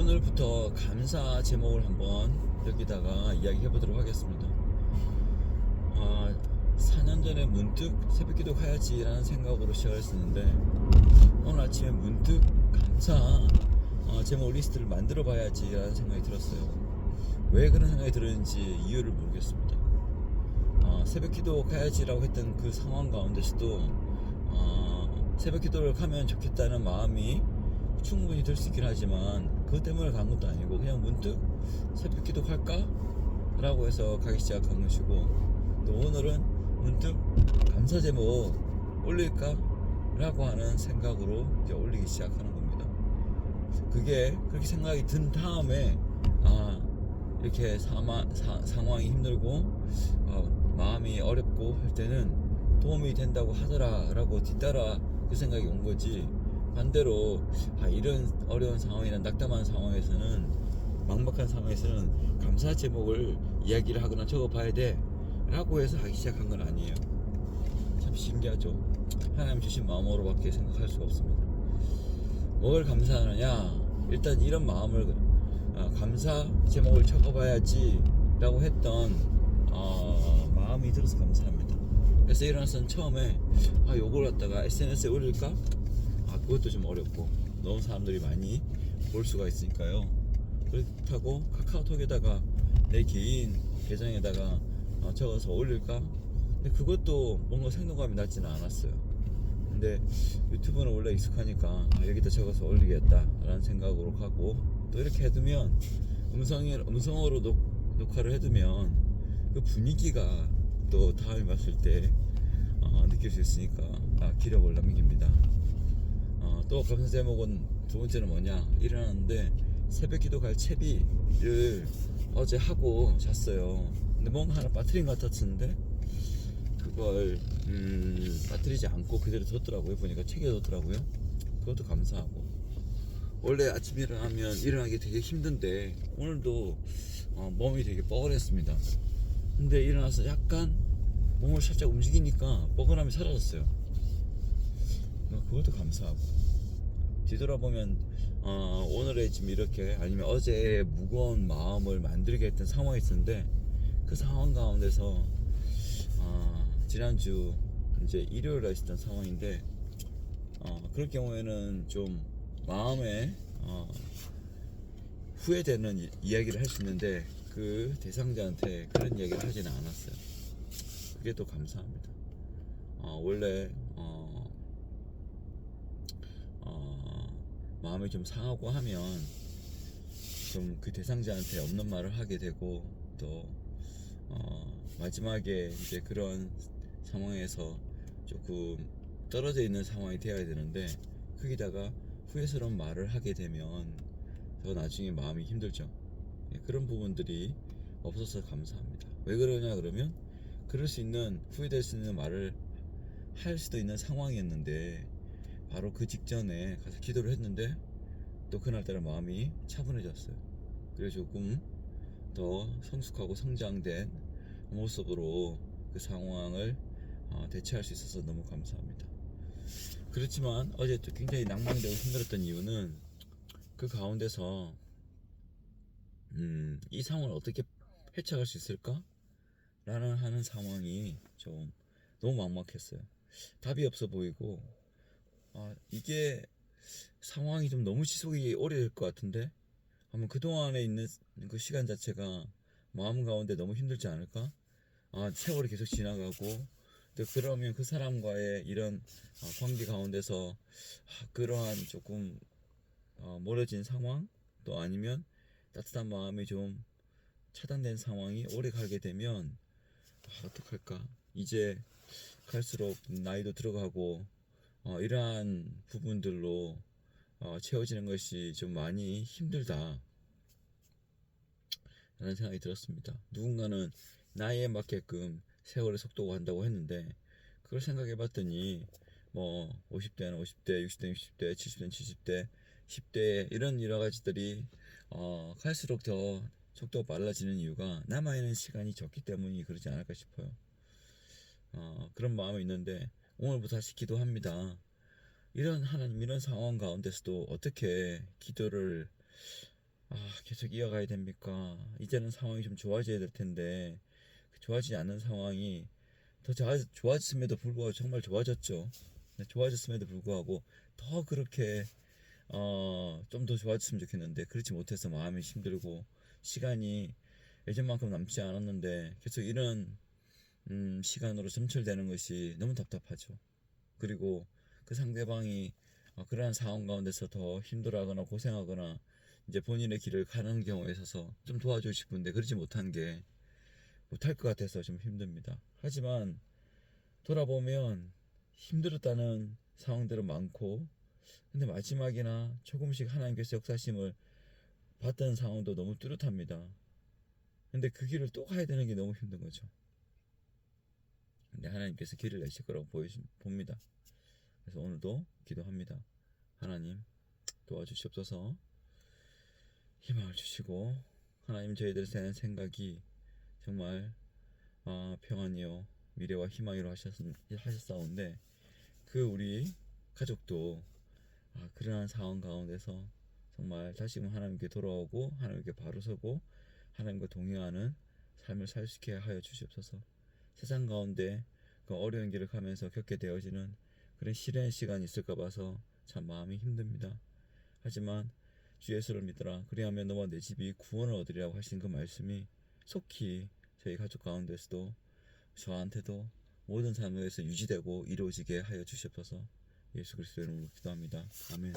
오늘부터 감사 제목을 한번 여기다가 이야기해 보도록 하겠습니다. 4년 전에 문득 새벽기도 가야지라는 생각으로 시작했었는데 오늘 아침에 문득 감사 제목 리스트를 만들어 봐야지라는 생각이 들었어요. 왜 그런 생각이 들었는지 이유를 모르겠습니다. 새벽기도 가야지라고 했던 그 상황 가운데서도 새벽기도를 가면 좋겠다는 마음이 충분히 들 수 있긴 하지만 그것 때문에 간 것도 아니고 그냥 문득 새벽기도 갈까? 라고 해서 가기 시작한 것이고, 또 오늘은 문득 감사 제목 올릴까? 라고 하는 생각으로 이제 올리기 시작하는 겁니다. 그게 그렇게 생각이 든 다음에 이렇게 상황이 힘들고 마음이 어렵고 할 때는 도움이 된다고 하더라 라고 뒤따라 그 생각이 온 거지, 반대로 이런 어려운 상황이나 낙담한 상황에서는, 막막한 상황에서는 감사 제목을 이야기를 하거나 적어봐야 돼 라고 해서 하기 시작한 건 아니에요. 참 신기하죠. 하나님 주신 마음으로밖에 생각할 수가 없습니다. 뭘 감사하느냐, 일단 이런 마음을 감사 제목을 적어봐야지 라고 했던 마음이 들어서 감사합니다. 그래서 일어나서 처음에 요걸 갖다가 SNS에 올릴까? 그것도 좀 어렵고 너무 사람들이 많이 볼 수가 있으니까요. 그렇다고 카카오톡에다가 내 개인 계정에다가 적어서 올릴까? 근데 그것도 뭔가 생동감이 낮지는 않았어요. 근데 유튜브는 원래 익숙하니까 여기다 적어서 올리겠다 라는 생각으로 가고, 또 이렇게 해두면 음성으로 녹화를 해두면 그 분위기가 또 다음에 봤을 때 느낄 수 있으니까 기력을 남깁니다. 또 감사 제목은 두 번째는 뭐냐, 일어났는데 새벽기도 갈 채비를 어제 하고 잤어요. 근데 뭔가 하나 빠뜨린 것 같았는데 그걸 빠뜨리지 않고 그대로 뒀더라고요. 보니까 챙겨뒀더라고요. 그것도 감사하고, 원래 아침 일어나면 일어나기 되게 힘든데 오늘도 몸이 되게 뻐근했습니다. 근데 일어나서 약간 몸을 살짝 움직이니까 뻐근함이 사라졌어요. 그것도 감사하고, 뒤돌아보면 오늘의 지금 이렇게, 아니면 어제 무거운 마음을 만들게 했던 상황이 있었는데 그 상황 가운데서 지난주 이제 일요일에 있었던 상황인데 그럴 경우에는 좀 마음에 후회되는 이야기를 할 수 있는데 그 대상자한테 그런 이야기를 하지는 않았어요. 그게 또 감사합니다. 원래 마음이 좀 상하고 하면 좀 그 대상자한테 없는 말을 하게 되고, 또 마지막에 이제 그런 상황에서 조금 떨어져 있는 상황이 되어야 되는데 거기다가 후회스러운 말을 하게 되면 더 나중에 마음이 힘들죠. 그런 부분들이 없어서 감사합니다. 왜 그러냐 그러면, 그럴 수 있는, 후회될 수 있는 말을 할 수도 있는 상황이었는데 바로 그 직전에 가서 기도를 했는데 또 그날따라 마음이 차분해졌어요. 그래서 조금 더 성숙하고 성장된 모습으로 그 상황을 대처할 수 있어서 너무 감사합니다. 그렇지만 어제 또 굉장히 낭만되고 힘들었던 이유는 그 가운데서 이 상황을 어떻게 헤쳐갈 수 있을까? 라는 하는 상황이 좀 너무 막막했어요. 답이 없어 보이고, 이게 상황이 좀 너무 지속이 오래 될 것 같은데, 한번 그동안에 있는 그 시간 자체가 마음 가운데 너무 힘들지 않을까? 세월이 계속 지나가고, 또 그러면 그 사람과의 이런 관계 가운데서 그러한 조금 멀어진 상황, 또 아니면 따뜻한 마음이 좀 차단된 상황이 오래 가게 되면 어떡할까? 이제 갈수록 나이도 들어가고 이러한 부분들로 채워지는 것이 좀 많이 힘들다 라는 생각이 들었습니다. 누군가는 나이에 맞게끔 세월의 속도가 간다고 했는데, 그걸 생각해 봤더니 뭐 50대는 50대, 60대는 60대, 70대는 70대, 10대, 이런 여러 가지들이 갈수록 더 속도가 빨라지는 이유가 남아있는 시간이 적기 때문이 그러지 않을까 싶어요. 그런 마음이 있는데 오늘부터 다시 기도합니다. 이런 하나님, 이런 상황 가운데서도 어떻게 기도를 계속 이어가야 됩니까? 이제는 상황이 좀 좋아져야 될 텐데 그 좋아지지 않는 상황이 더 좋아졌음에도 불구하고 정말 좋아졌죠. 네, 좋아졌음에도 불구하고 더 그렇게 좀 더 좋아졌으면 좋겠는데 그렇지 못해서 마음이 힘들고 시간이 예전만큼 남지 않았는데 계속 이런 시간으로 점철되는 것이 너무 답답하죠. 그리고 그 상대방이 그러한 상황 가운데서 더 힘들어하거나 고생하거나 이제 본인의 길을 가는 경우에 있어서 좀 도와주고 싶은데 그러지 못한 게 못할 것 같아서 좀 힘듭니다. 하지만 돌아보면 힘들었다는 상황들은 많고 근데 마지막이나 조금씩 하나님께서 역사심을 받던 상황도 너무 뚜렷합니다. 근데 그 길을 또 가야 되는 게 너무 힘든 거죠. 근데 하나님께서 길을 내실 거라고 봅니다. 그래서 오늘도 기도합니다. 하나님 도와주시옵소서. 희망을 주시고 하나님 저희들의 되는 생각이 정말 평안이요 미래와 희망이로 하셨사온데 그 우리 가족도 그러한 상황 가운데서 정말 다시금 하나님께 돌아오고 하나님께 바로 서고 하나님과 동행하는 삶을 살 수 있게 하여 주시옵소서. 세상 가운데 그 어려운 길을 가면서 겪게 되어지는 그런 시련의 시간이 있을까 봐서 참 마음이 힘듭니다. 하지만 주 예수를 믿으라 그리하면 너와 내 집이 구원을 얻으리라고 하신 그 말씀이 속히 저희 가족 가운데서도 저한테도 모든 삶에서 유지되고 이루어지게 하여 주시옵소서. 예수 그리스도의 이름으로 기도합니다. 아멘.